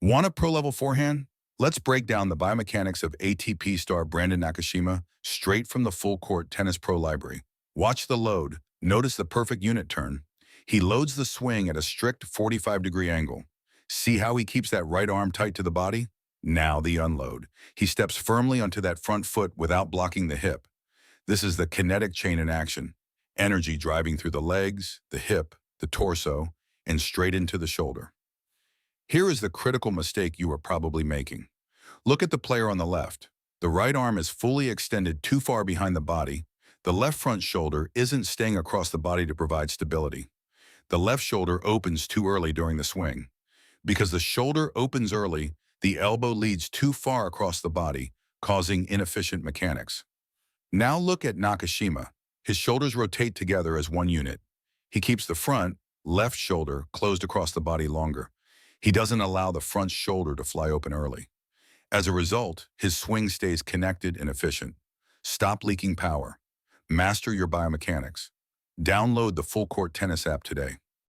Want a pro-level forehand? Let's break down the biomechanics of ATP star Brandon Nakashima straight from the full-court tennis pro library. Watch the load. Notice the perfect unit turn. He loads the swing at a strict 45-degree angle. See how he keeps that right arm tight to the body? Now the unload. He steps firmly onto that front foot without blocking the hip. This is the kinetic chain in action. Energy driving through the legs, the hip, the torso, and straight into the shoulder. Here is the critical mistake you are probably making. Look at the player on the left. The right arm is fully extended too far behind the body. The left front shoulder isn't staying across the body to provide stability. The left shoulder opens too early during the swing. Because the shoulder opens early, the elbow leads too far across the body, causing inefficient mechanics. Now look at Nakashima. His shoulders rotate together as one unit. He keeps the front, left shoulder closed across the body longer. He doesn't allow the front shoulder to fly open early. As a result, his swing stays connected and efficient. Stop leaking power. Master your biomechanics. Download the Full Court Tennis app today.